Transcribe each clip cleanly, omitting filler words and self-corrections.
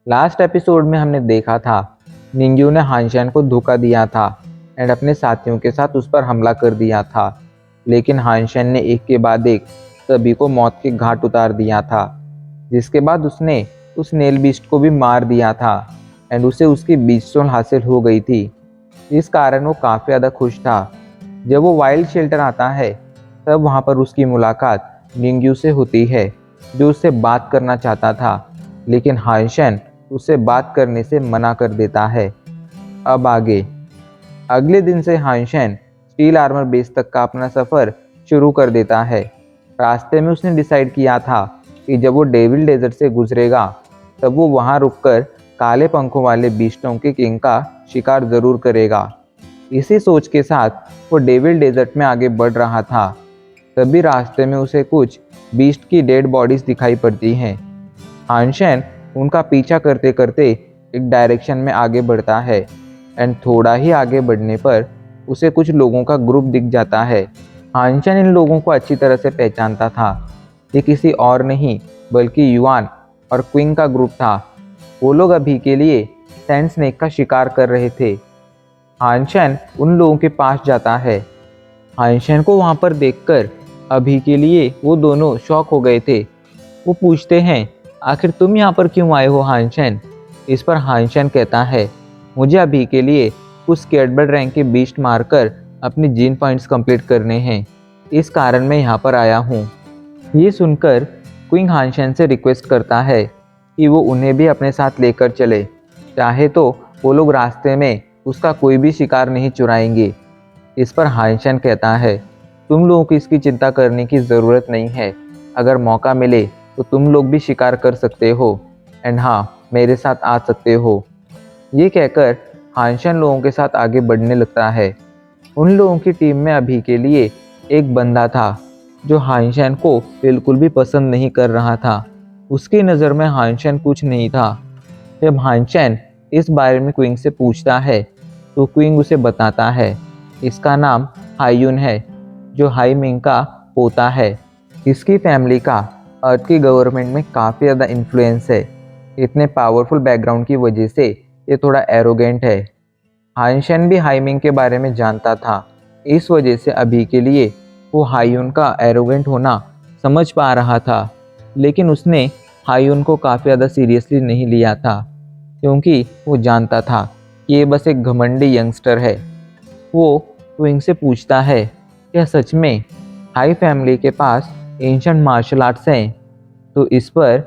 Last episode में हमने देखा था निंग्यू ने हानशेन को धोखा दिया था एंड अपने साथियों के साथ उस पर हमला कर दिया था। लेकिन हानशेन ने एक के बाद एक सभी को मौत के घाट उतार दिया था, जिसके बाद उसने उस नेल बीस्ट को भी मार दिया था एंड उसे उसकी बीच स्टोन हासिल हो गई थी। इस कारण वो काफ़ी ज़्यादा खुश था। जब वो वाइल्ड शेल्टर आता है तब वहाँ पर उसकी मुलाकात निंग्यू से होती है, जो उससे बात करना चाहता था, लेकिन हानशेन उससे बात करने से मना कर देता है। अब आगे अगले दिन से हानशेन स्टील आर्मर बेस तक का अपना सफ़र शुरू कर देता है। रास्ते में उसने डिसाइड किया था कि जब वो डेविल डेजर्ट से गुजरेगा तब वो वहाँ रुककर काले पंखों वाले बीस्टों के किंग का शिकार ज़रूर करेगा। इसी सोच के साथ वो डेविल डेजर्ट में आगे बढ़ रहा था। तभी रास्ते में उसे कुछ बीस्ट की डेड बॉडीज दिखाई पड़ती हैं। हानशेन उनका पीछा करते करते एक डायरेक्शन में आगे बढ़ता है एंड थोड़ा ही आगे बढ़ने पर उसे कुछ लोगों का ग्रुप दिख जाता है। हानशेन इन लोगों को अच्छी तरह से पहचानता था। ये किसी और नहीं बल्कि युआन और क्विंग का ग्रुप था। वो लोग अभी के लिए सैंड स्नेक का शिकार कर रहे थे। हानशेन उन लोगों के पास जाता है। हानशेन को वहाँ पर देखकर अभी के लिए वो दोनों शॉक हो गए थे। वो पूछते हैं, आखिर तुम यहाँ पर क्यों आए हो हानशेन? इस पर हानशेन कहता है, मुझे अभी के लिए कुछ स्केटबर्ड रैंक के बीस्ट मारकर अपने जीन पॉइंट्स कंप्लीट करने हैं, इस कारण मैं यहाँ पर आया हूँ। ये सुनकर क्विंग हानशेन से रिक्वेस्ट करता है कि वो उन्हें भी अपने साथ लेकर चले, चाहे तो वो लोग रास्ते में उसका कोई भी शिकार नहीं चुराएंगे। इस पर हानशेन कहता है, तुम लोगों को इसकी चिंता करने की ज़रूरत नहीं है। अगर मौका मिले तो तुम लोग भी शिकार कर सकते हो एंड हाँ, मेरे साथ आ सकते हो। ये कहकर हानशेन लोगों के साथ आगे बढ़ने लगता है। उन लोगों की टीम में अभी के लिए एक बंदा था जो हानशेन को बिल्कुल भी पसंद नहीं कर रहा था। उसकी नज़र में हानशेन कुछ नहीं था। जब हानशेन इस बारे में क्विंग से पूछता है तो क्विंग उसे बताता है, इसका नाम हायुन है, जो हाई मिंग का पोता है। इसकी फैमिली का अर्थ की गवर्नमेंट में काफ़ी ज़्यादा इन्फ्लुएंस है। इतने पावरफुल बैकग्राउंड की वजह से ये थोड़ा एरोगेंट है। हानशेन भी हाइमिंग के बारे में जानता था। इस वजह से अभी के लिए वो हायुन का एरोगेंट होना समझ पा रहा था, लेकिन उसने हायुन को काफ़ी ज़्यादा सीरियसली नहीं लिया था, क्योंकि वो जानता था कि ये बस एक घमंडी यंगस्टर है। वो क्विंग से पूछता है, क्या सच में हाई फैमिली के पास एंशंट मार्शल आर्ट्स हैं? तो इस पर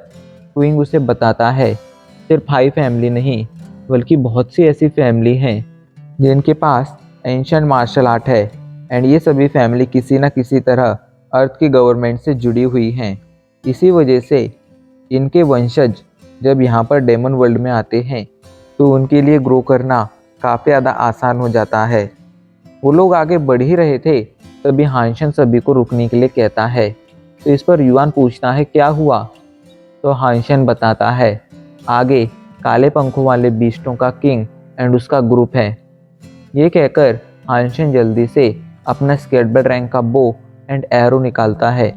क्विंग उसे बताता है, सिर्फ हाई फैमिली नहीं बल्कि बहुत सी ऐसी फैमिली हैं जिनके पास एंशंट मार्शल आर्ट है एंड ये सभी फैमिली किसी न किसी तरह अर्थ की गवर्नमेंट से जुड़ी हुई हैं। इसी वजह से इनके वंशज जब यहाँ पर डेमन वर्ल्ड में आते हैं तो उनके लिए ग्रो करना काफ़ी ज़्यादा आसान हो जाता है। वो लोग आगे बढ़ ही रहे थे तभी हानशेन सभी को रुकने के लिए कहता है। तो इस पर युआन पूछता है, क्या हुआ? तो हानशेन बताता है, आगे काले पंखों वाले बीस्टों का किंग एंड उसका ग्रुप है। ये कहकर हानशेन जल्दी से अपना स्केटबर्ड रैंक का बो एंड एरो निकालता है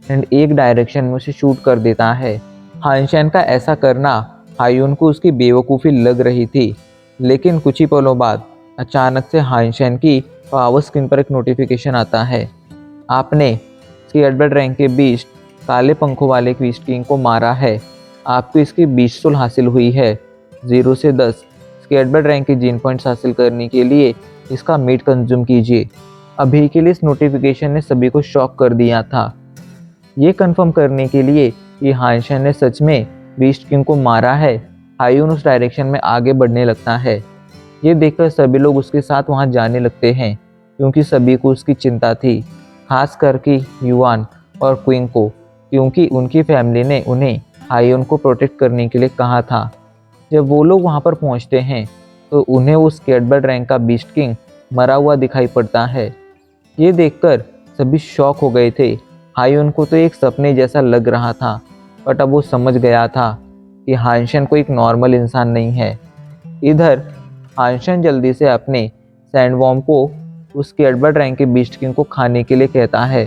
एंड एक डायरेक्शन में उसे शूट कर देता है। हानशेन का ऐसा करना हायुन को उसकी बेवकूफ़ी लग रही थी, लेकिन कुछ ही पलों बाद अचानक से हानशेन की पावर स्क्रीन पर एक नोटिफिकेशन आता है, आपने स्केटबर्ड रैंक के बीस्ट काले पंखों वाले बीस्ट किंग को मारा है। आपको इसकी बीस्ट सोल हासिल हुई है। 0 से 10 स्केटबर्ड रैंक के जीन पॉइंट्स हासिल करने के लिए इसका मीट कंज्यूम कीजिए। अभी के लिए इस नोटिफिकेशन ने सभी को शॉक कर दिया था। ये कंफर्म करने के लिए कि हानशेन ने सच में बीस्ट किंग को मारा है, हायुन उस डायरेक्शन में आगे बढ़ने लगता है। ये देखकर सभी लोग उसके साथ वहां जाने लगते हैं, क्योंकि सभी को उसकी चिंता थी, खास करके युआन और क्विंग को, क्योंकि उनकी फैमिली ने उन्हें हायुन को प्रोटेक्ट करने के लिए कहा था। जब वो लोग वहां पर पहुंचते हैं तो उन्हें वो स्केटबर्ड रैंक का बीस्ट किंग मरा हुआ दिखाई पड़ता है। ये देखकर सभी शॉक हो गए थे। हायुन को तो एक सपने जैसा लग रहा था, बट अब वो समझ गया था कि हानशेन कोई एक नॉर्मल इंसान नहीं है। इधर हानशेन जल्दी से अपने सैंडवॉर्म को उस स्केटबर्ड रैंक के बीस्ट किंग को खाने के लिए कहता है,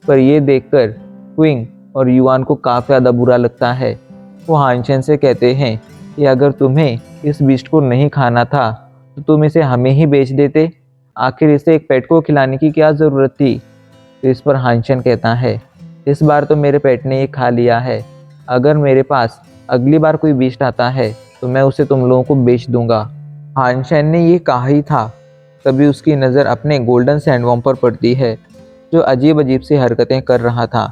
पर यह देखकर क्विंग और युआन को काफ़ी ज़्यादा बुरा लगता है। वो हानशेन से कहते हैं कि अगर तुम्हें इस बीस्ट को नहीं खाना था तो तुम इसे हमें ही बेच देते। आखिर इसे एक पेट को खिलाने की क्या ज़रूरत थी। तो इस पर हानशन कहता है, इस बार तो मेरे पेट ने ये खा लिया है। अगर मेरे पास अगली बार कोई बीस्ट आता है तो मैं उसे तुम लोगों को बेच दूंगा। हानशन ने ये कहा ही था, तभी उसकी नज़र अपने गोल्डन सैंडवर्म पर पड़ती है जो अजीब अजीब सी हरकतें कर रहा था।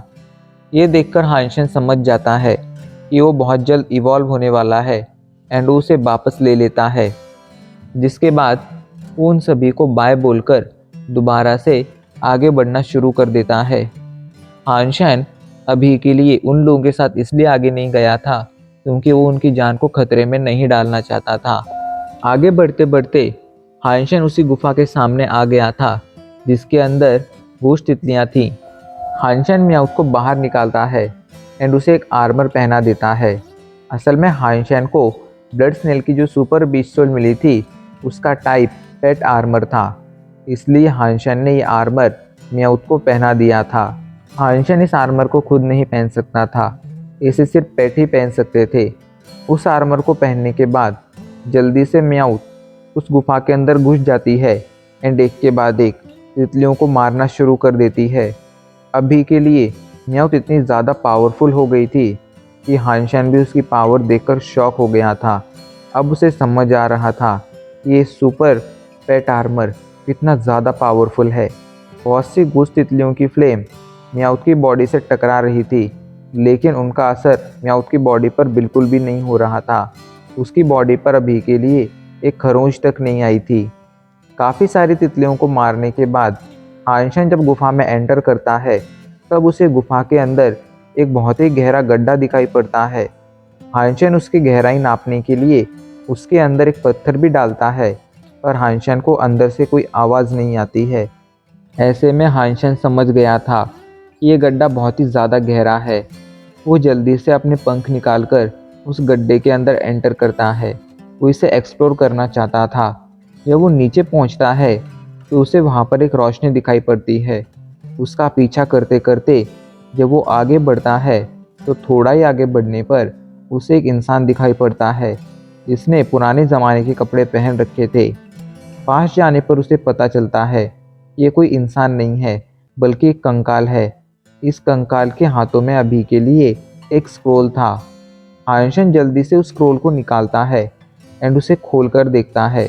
ये देखकर हानशन समझ जाता है कि वो बहुत जल्द इवॉल्व होने वाला है एंड वो उसे वापस ले लेता है। जिसके बाद वो उन सभी को बाय बोलकर दोबारा से आगे बढ़ना शुरू कर देता है। हानशन अभी के लिए उन लोगों के साथ इसलिए आगे नहीं गया था क्योंकि वो उनकी जान को खतरे में नहीं डालना चाहता था। आगे बढ़ते बढ़ते हानशन उसी गुफा के सामने आ गया था जिसके अंदर घोस्ट तितलियाँ थीं। हानशन म्याउथ को बाहर निकालता है एंड उसे एक आर्मर पहना देता है। असल में हानशन को ब्लड स्नेल की जो सुपर बीस्ट सोल मिली थी उसका टाइप पेट आर्मर था, इसलिए हानशन ने ये आर्मर म्याउथ को पहना दिया था। हानशन इस आर्मर को खुद नहीं पहन सकता था, इसे सिर्फ पेट ही पहन सकते थे। उस आर्मर को पहनने के बाद जल्दी से म्याउथ उस गुफा के अंदर घुस जाती है एंड एक के बाद एक तितलियों को मारना शुरू कर देती है। अभी के लिए म्याउथ इतनी ज़्यादा पावरफुल हो गई थी कि हानशन भी उसकी पावर देखकर शॉक हो गया था। अब उसे समझ आ रहा था कि ये सुपर पेट आर्मर कितना ज़्यादा पावरफुल है। बहुत सी घुस तितलियों की फ्लेम म्याउथ की बॉडी से टकरा रही थी, लेकिन उनका असर म्याउथ की बॉडी पर बिल्कुल भी नहीं हो रहा था। उसकी बॉडी पर अभी के लिए एक खरोंच तक नहीं आई थी। काफ़ी सारी तितलियों को मारने के बाद हानशन जब गुफा में एंटर करता है तब उसे गुफा के अंदर एक बहुत ही गहरा गड्ढा दिखाई पड़ता है। हानशन उसकी गहराई नापने के लिए उसके अंदर एक पत्थर भी डालता है, पर हानशन को अंदर से कोई आवाज़ नहीं आती है। ऐसे में हानशन समझ गया था कि ये गड्ढा बहुत ही ज़्यादा गहरा है। वो जल्दी से अपने पंख निकालकर उस गड्ढे के अंदर एंटर करता है। वो इसे एक्सप्लोर करना चाहता था। जब वो नीचे पहुंचता है तो उसे वहां पर एक रोशनी दिखाई पड़ती है। उसका पीछा करते करते जब वो आगे बढ़ता है तो थोड़ा ही आगे बढ़ने पर उसे एक इंसान दिखाई पड़ता है जिसने पुराने ज़माने के कपड़े पहन रखे थे। पास जाने पर उसे पता चलता है ये कोई इंसान नहीं है बल्कि एक कंकाल है। इस कंकाल के हाथों में अभी के लिए एक स्क्रोल था। हानशन जल्दी से उस स्क्रोल को निकालता है एंड उसे खोलकर देखता है,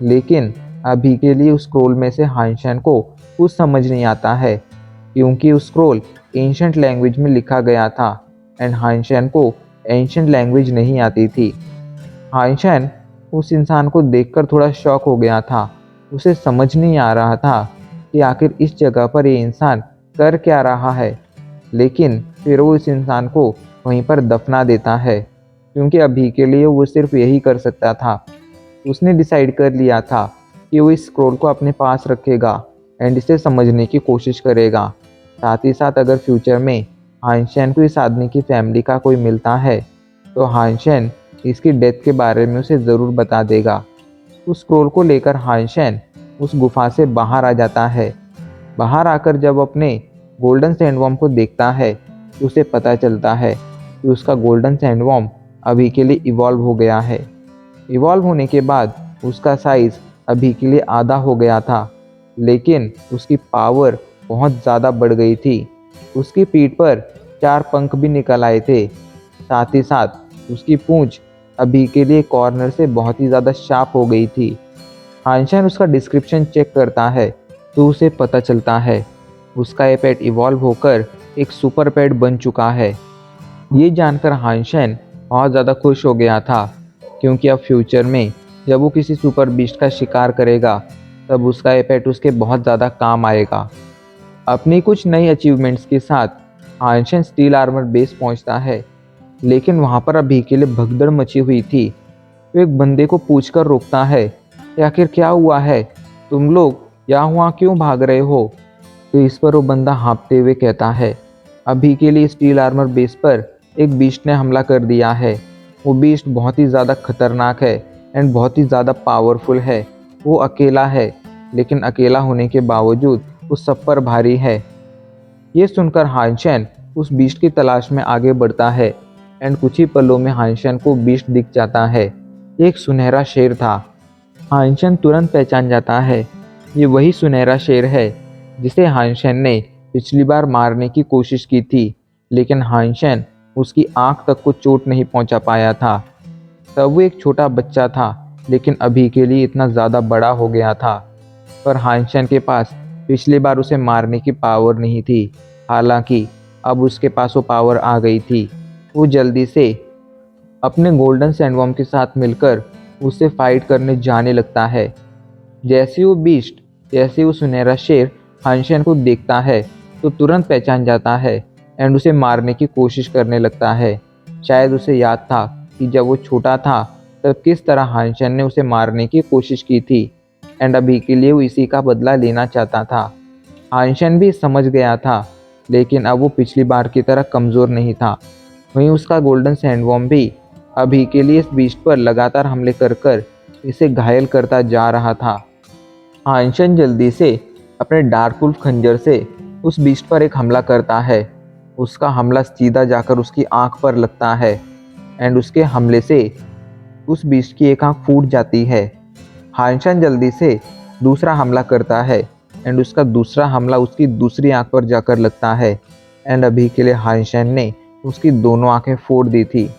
लेकिन अभी के लिए उस स्क्रोल में से हानशन को कुछ समझ नहीं आता है क्योंकि उस स्क्रोल एंशंट लैंग्वेज में लिखा गया था एंड हानशन को एंशंट लैंग्वेज नहीं आती थी। हानशन उस इंसान को देखकर थोड़ा शॉक हो गया था। उसे समझ नहीं आ रहा था कि आखिर इस जगह पर ये इंसान कर क्या रहा है, लेकिन फिर वो इस इंसान को वहीं पर दफना देता है क्योंकि अभी के लिए वो सिर्फ यही कर सकता था। उसने डिसाइड कर लिया था कि वो इस स्क्रोल को अपने पास रखेगा एंड इसे समझने की कोशिश करेगा। साथ ही साथ अगर फ्यूचर में हानशन को इस आदमी की फैमिली का कोई मिलता है तो हानशन इसकी डेथ के बारे में उसे ज़रूर बता देगा। उस स्क्रोल को लेकर हानशन उस गुफा से बाहर आ जाता है। बाहर आकर जब अपने गोल्डन सैंडवर्म को देखता है तो उसे पता चलता है कि उसका गोल्डन सैंडवर्म अभी के लिए इवॉल्व हो गया है। इवॉल्व होने के बाद उसका साइज़ अभी के लिए आधा हो गया था, लेकिन उसकी पावर बहुत ज़्यादा बढ़ गई थी। उसकी पीठ पर 4 पंख भी निकल आए थे। साथ ही साथ उसकी पूंछ अभी के लिए कॉर्नर से बहुत ही ज़्यादा शार्प हो गई थी। हानशन उसका डिस्क्रिप्शन चेक करता है तो उसे पता चलता है उसका ये पेट इवॉल्व होकर एक सुपर पेट बन चुका है। ये जानकर हानशन बहुत ज़्यादा खुश हो गया था क्योंकि अब फ्यूचर में जब वो किसी सुपर बीस्ट का शिकार करेगा तब उसका ये पेट उसके बहुत ज़्यादा काम आएगा। अपनी कुछ नई अचीवमेंट्स के साथ हानशन स्टील आर्मर बेस पहुंचता है, लेकिन वहां पर अभी के लिए भगदड़ मची हुई थी। वो एक बंदे को पूछकर रोकता है कि आखिर क्या हुआ है, तुम लोग यहाँ वहाँ क्यों भाग रहे हो। तो इस पर वो बंदा हाँफते हुए कहता है, अभी के लिए स्टील आर्मर बेस पर एक बीस्ट ने हमला कर दिया है। वो बीस्ट बहुत ही ज़्यादा खतरनाक है एंड बहुत ही ज़्यादा पावरफुल है। वो अकेला है, लेकिन अकेला होने के बावजूद वो सब पर भारी है। ये सुनकर हानशन उस बीस्ट की तलाश में आगे बढ़ता है एंड कुछ ही पलों में हाइंशन को बीस्ट दिख जाता है। एक सुनहरा शेर था। हाइंशन तुरंत पहचान जाता है ये वही सुनहरा शेर है जिसे हाइंशन ने पिछली बार मारने की कोशिश की थी, लेकिन हाइंशन उसकी आंख तक को चोट नहीं पहुंचा पाया था। तब वो एक छोटा बच्चा था, लेकिन अभी के लिए इतना ज़्यादा बड़ा हो गया था। पर हाइंशन के पास पिछली बार उसे मारने की पावर नहीं थी, हालांकि अब उसके पास वो पावर आ गई थी। वो जल्दी से अपने गोल्डन सैंडवर्म के साथ मिलकर उससे फाइट करने जाने लगता है। जैसे वो सुनहरा शेर हाइंशन को देखता है तो तुरंत पहचान जाता है एंड उसे मारने की कोशिश करने लगता है। शायद उसे याद था कि जब वो छोटा था तब किस तरह हाइंशन ने उसे मारने की कोशिश की थी, एंड अभी के लिए वो इसी का बदला लेना चाहता था। हाइंशन भी समझ गया था, लेकिन अब वो पिछली बार की तरह कमज़ोर नहीं था। वहीं उसका गोल्डन सैंडवर्म भी अभी के लिए इस बीस्ट पर लगातार हमले कर कर इसे घायल करता जा रहा था। हाइंशन जल्दी से अपने डार्क वुल्फ खंजर से उस बीस्ट पर एक हमला करता है। उसका हमला सीधा जाकर उसकी आंख पर लगता है एंड उसके हमले से उस बीस्ट की एक आंख फूट जाती है। हाइंशन जल्दी से दूसरा हमला करता है एंड उसका दूसरा हमला उसकी दूसरी आंख पर जाकर लगता है, एंड अभी के लिए हाइंशन ने उसकी दोनों आंखें फोड़ दी थी।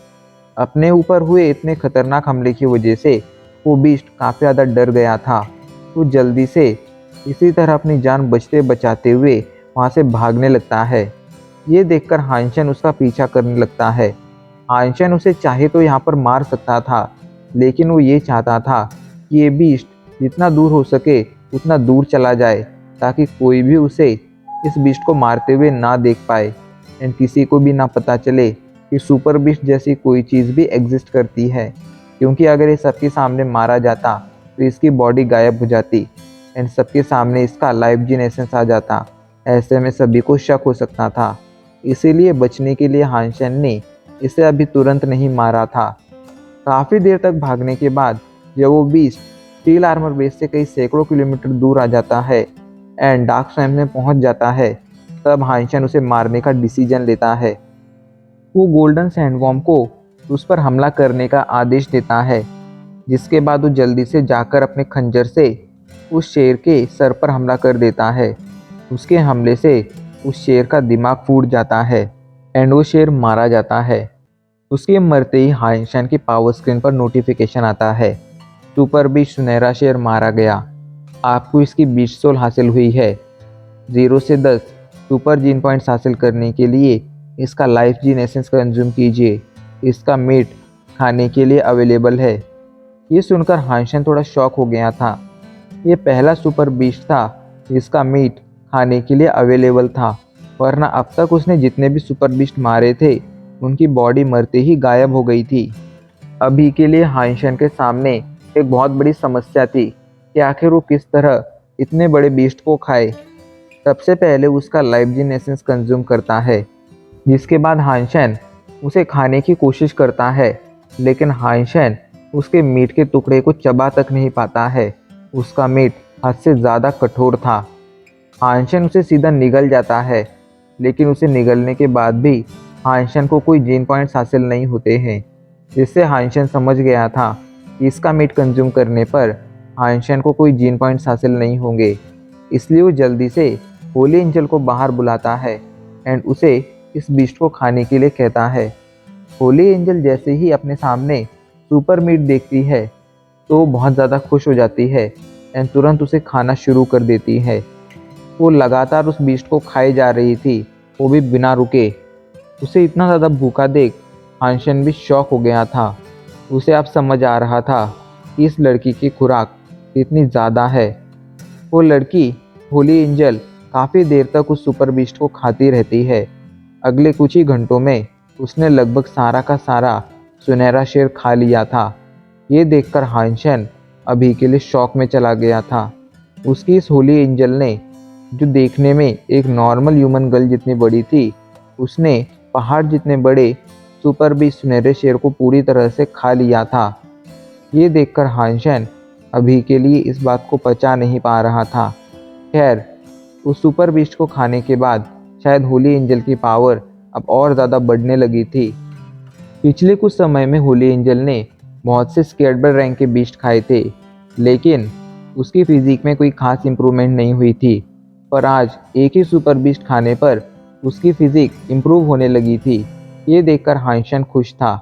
अपने ऊपर हुए इतने खतरनाक हमले की वजह से वो बीस्ट काफ़ी ज़्यादा डर गया था। वो जल्दी से इसी तरह अपनी जान बचते बचाते हुए वहाँ से भागने लगता है। ये देखकर हाइंशन उसका पीछा करने लगता है। हाइंशन उसे चाहे तो यहाँ पर मार सकता था, लेकिन वो ये चाहता था कि ये बीस्ट जितना दूर हो सके उतना दूर चला जाए, ताकि कोई भी उसे इस बीस्ट को मारते हुए ना देख पाए एंड किसी को भी ना पता चले कि सुपर बीस्ट जैसी कोई चीज़ भी एग्जिस्ट करती है। क्योंकि अगर ये सबके सामने मारा जाता तो इसकी बॉडी गायब हो जाती एंड सबके सामने इसका लाइफ जीन एसेंस आ जाता। ऐसे में सभी को शक हो सकता था। इसीलिए बचने के लिए हाइंशन ने इसे अभी तुरंत नहीं मारा था। काफ़ी देर तक भागने के बाद जब वो बीस्ट स्टील आर्मर बेस से कई सैकड़ों किलोमीटर दूर आ जाता है एंड डार्क स्वैम्प में पहुंच जाता है, तब हाइंशन उसे मारने का डिसीजन लेता है। वो गोल्डन सैंडवर्म को उस पर हमला करने का आदेश देता है, जिसके बाद वो जल्दी से जाकर अपने खंजर से उस शेर के सर पर हमला कर देता है। उसके हमले से उस शेर का दिमाग फूट जाता है एंड वो शेर मारा जाता है। उसके मरते ही हाइंशन की पावर स्क्रीन पर नोटिफिकेशन आता है, सुपर बीस्ट सुनहरा शेर मारा गया, आपको इसकी 20 सोल हासिल हुई है। 0 से 10 सुपर जीन पॉइंट्स हासिल करने के लिए इसका लाइफ जीन एसेंस कंज्यूम कीजिए। इसका मीट खाने के लिए अवेलेबल है। ये सुनकर हाइंशन थोड़ा शॉक हो गया था। ये पहला सुपर बीस्ट था जिसका मीट खाने के लिए अवेलेबल था, वरना अब तक उसने जितने भी सुपर बीस्ट मारे थे उनकी बॉडी मरते ही गायब हो गई थी। अभी के लिए हाइंशन के सामने एक बहुत बड़ी समस्या थी कि आखिर वो किस तरह इतने बड़े बीस्ट को खाए। सबसे पहले उसका लाइफ जीन एसेंस कंज्यूम करता है, जिसके बाद हाइंशन उसे खाने की कोशिश करता है, लेकिन हाइंशन उसके मीट के टुकड़े को चबा तक नहीं पाता है। उसका मीट हद से ज़्यादा कठोर था। हाइंशन उसे सीधा निगल जाता है, लेकिन उसे निगलने के बाद भी हाइंशन को कोई जीन पॉइंट्स हासिल नहीं होते हैं, जिससे हाइंशन समझ गया था कि इसका मीट कंज्यूम करने पर हाइंशन को कोई जीन पॉइंट्स हासिल नहीं होंगे। इसलिए वो जल्दी से होली एंजल को बाहर बुलाता है एंड उसे इस बीस्ट को खाने के लिए कहता है। होली एंजल जैसे ही अपने सामने सुपर मीट देखती है तो वो बहुत ज़्यादा खुश हो जाती है एंड तुरंत उसे खाना शुरू कर देती है। वो लगातार उस बीस्ट को खाए जा रही थी, वो भी बिना रुके। उसे इतना ज़्यादा भूखा देख हाइंशन भी शॉक हो गया था। उसे अब समझ आ रहा था कि इस लड़की की खुराक कितनी ज़्यादा है। वो लड़की होली एंजल काफ़ी देर तक उस सुपर बीस्ट को खाती रहती है। अगले कुछ ही घंटों में उसने लगभग सारा का सारा सुनहरा शेर खा लिया था। ये देखकर हाइंशन अभी के लिए शॉक में चला गया था। उसकी इस होली एंजल ने, जो देखने में एक नॉर्मल ह्यूमन गर्ल जितनी बड़ी थी, उसने पहाड़ जितने बड़े सुपर बीस्ट सुनहरे शेर को पूरी तरह से खा लिया था। ये देखकर हाइंशन अभी के लिए इस बात को पचा नहीं पा रहा था। खैर, उस सुपर बीस्ट को खाने के बाद शायद होली एंजल की पावर अब और ज़्यादा बढ़ने लगी थी। पिछले कुछ समय में होली एंजल ने बहुत से स्केटबर्ड रैंक के बीस्ट खाए थे, लेकिन उसकी फिजिक में कोई खास इम्प्रूवमेंट नहीं हुई थी। पर आज एक ही सुपर बीस्ट खाने पर उसकी फिजिक इम्प्रूव होने लगी थी। ये देखकर हाइशन खुश था।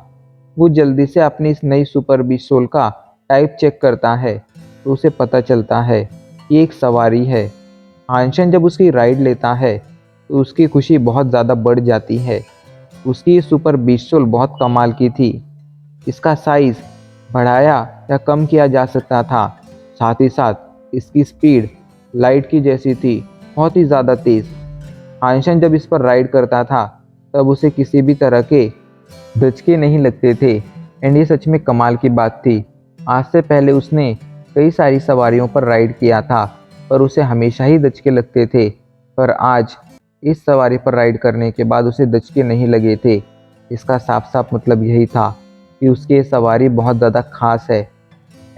वो जल्दी से अपनी इस नई सुपर बीस्ट सोल का टाइप चेक करता है तो उसे पता चलता है कि एक सवारी है। हाइशन जब उसकी राइड लेता है तो उसकी खुशी बहुत ज़्यादा बढ़ जाती है। उसकी ये सुपर बीस्ट सोल बहुत कमाल की थी। इसका साइज़ बढ़ाया या कम किया जा सकता था। साथ ही साथ इसकी स्पीड लाइट की जैसी थी, बहुत ही ज़्यादा तेज़। हाइशन जब इस पर राइड करता था तब उसे किसी भी तरह के दचके नहीं लगते थे। एंड ये सच में कमाल की बात थी। आज से पहले उसने कई सारी सवारियों पर राइड किया था, पर उसे हमेशा ही दचके लगते थे। पर आज इस सवारी पर राइड करने के बाद उसे दचके नहीं लगे थे। इसका साफ साफ मतलब यही था कि उसकी ये सवारी बहुत ज़्यादा खास है।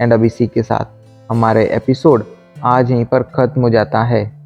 एंड अब इसी के साथ हमारे एपिसोड आज यहीं पर ख़त्म हो जाता है।